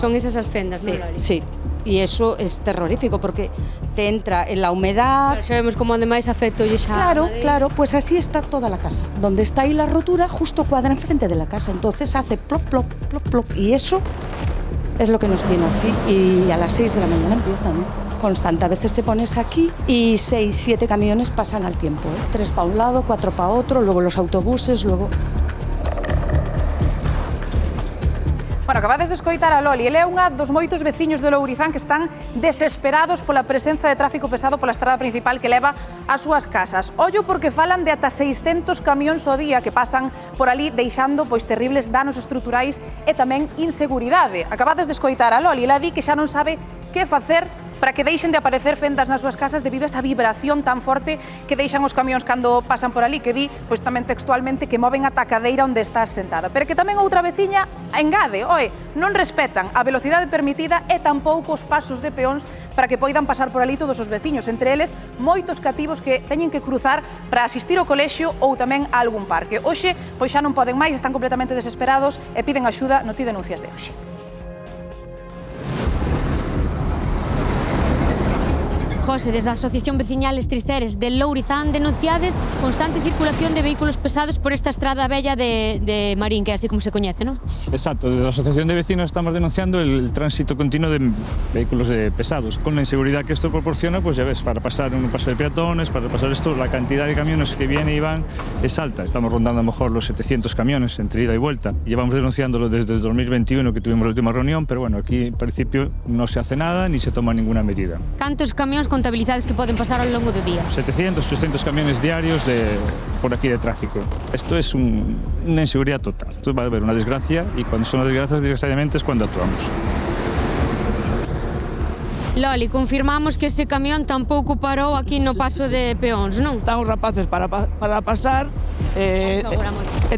Son esas as fendas, Sí, non, Loli? sí. Y eso es terrorífico porque te entra en la humedad. Xa vemos como ademais afecta xa Claro, claro, pues así está toda la casa. Donde está ahí la rotura, justo cuadra enfrente de la casa. Entonces hace plof, plof, plof, plof. Y eso es lo que nos tiene así. Y a las 6 de la mañana empiezan, ¿eh? Constante. A veces te pones aquí y 6, 7 camiones pasan al tiempo, ¿eh? 3 para un lado, 4 para otro, luego los autobuses, luego... Bueno, acabades de escoitar a Loli. Ele é unha dos moitos veciños de Lourizán que están desesperados pola presenza de tráfico pesado pola estrada principal que leva ás súas casas. Ollo porque falan de ata 600 camións ao día que pasan por ali deixando pois terribles danos estruturais e tamén inseguridade. Acabades de escoitar a Loli. Ela di que xa non sabe que facer para que deixen de aparecer fendas nas súas casas debido a esa vibración tan forte que deixan os camións cando pasan por ali, que di, pois tamén textualmente, que moven ata a cadeira onde estás sentada. Pero que tamén outra veciña engade, non respetan a velocidade permitida e tampouco os pasos de peóns para que poidan pasar por ali todos os veciños, entre eles moitos cativos que teñen que cruzar para asistir ao colexio ou tamén a algún parque. Hoxe, pois xa non poden máis, están completamente desesperados e piden axuda no Ti Denuncias de hoxe. José, desde a Asociación Veciñal Estriceres de Lourizán denunciades constante circulación de vehículos pesados por esta estrada bella de Marín, que é así como se coñece, non? Exacto, desde la Asociación de Vecinos estamos denunciando el tránsito continuo de vehículos pesados. Con la inseguridad que esto proporciona, pues ya ves, para pasar un paso de peatones, para pasar esto, la cantidad de camiones que vienen y van es alta. Estamos rondando a lo mejor los 700 camiones entre ida y vuelta. Llevamos denunciándolo desde el 2021 que tuvimos la última reunión, pero bueno, aquí en principio no se hace nada ni se toma ninguna medida. Cantos camións contabilizados que poden pasar ao longo do día? 700, 800 camiones diarios por aquí de tráfico. Esto es una inseguridad total. Entonces va a haber una desgracia y cuando son las desgracias desgraciadamente es cuando actuamos. Loli, confirmamos que ese camión tampouco parou aquí no paso de peóns, non? Están os rapaces para pasar e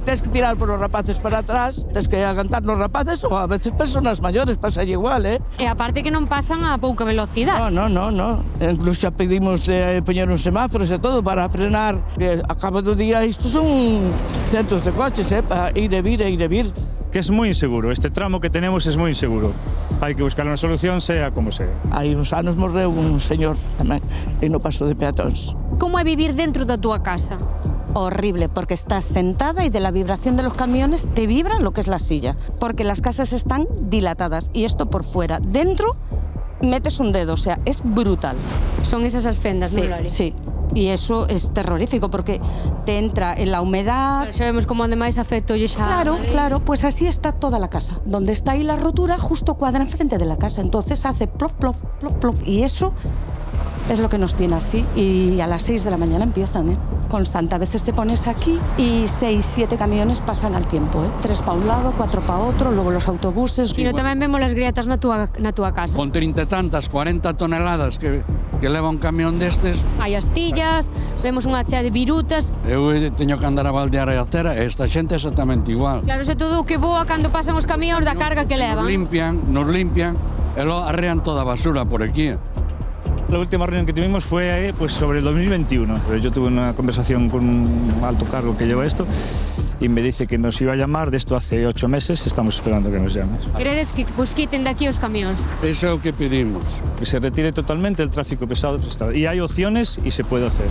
tens que tirar por os rapaces para atrás, tens que aguantar nos rapaces ou a veces personas maiores, pasa igual, E aparte que non pasan a pouca velocidade. No. Incluso xa pedimos de poñer uns semáforos e todo para frenar, que a cabo do día isto son centos de coches, para ir e vir. Que es muy inseguro, este tramo que tenemos es muy inseguro. Hay que buscar una solución, sea como sea. Hai uns anos morreu un señor tamén e no paso de peatóns. Como é vivir dentro da túa casa? Horrible, porque estás sentada y de la vibración de los camiones te vibra lo que es la silla, porque las casas están dilatadas y esto por fuera. Dentro metes un dedo, o sea, es brutal. Son esas as fendas, Sí, non, Loli? sí. Y eso es terrorífico porque te entra en la humedad. Xa vemos como ademais afecta xa... Claro, pues así está toda la casa. Donde está ahí la rotura, justo cuadra enfrente de la casa. Entonces hace plof, plof, plof, plof. Y eso es lo que nos tiene así. Y a las 6 de la mañana empiezan, ¿eh? Constante. A veces te pones aquí y 6, 7 camiones pasan al tiempo, ¿eh? 3 para un lado, 4 para otro, luego los autobuses. E tamén vemos as grietas na túa casa. Con 30 e tantas, 40 toneladas que leva un camión destes. Hai astillas, vemos unha chea de virutas. Eu teño que andar a baldear a acera e esta xente exactamente igual. Claro, se todo o que voa cando pasan os camións da carga que levan. Nos limpian e lo arrean toda a basura por aquí. La última reunión que tuvimos fue pues, sobre el 2021. Yo tuve una conversación con un alto cargo que lleva esto y me dice que nos iba a llamar de esto hace 8 meses. Estamos esperando que nos llame. Queredes que vos quiten de aquí os camións? Eso é o que pedimos. Que se retire totalmente el tráfico pesado. Y hay opciones y se puede hacer.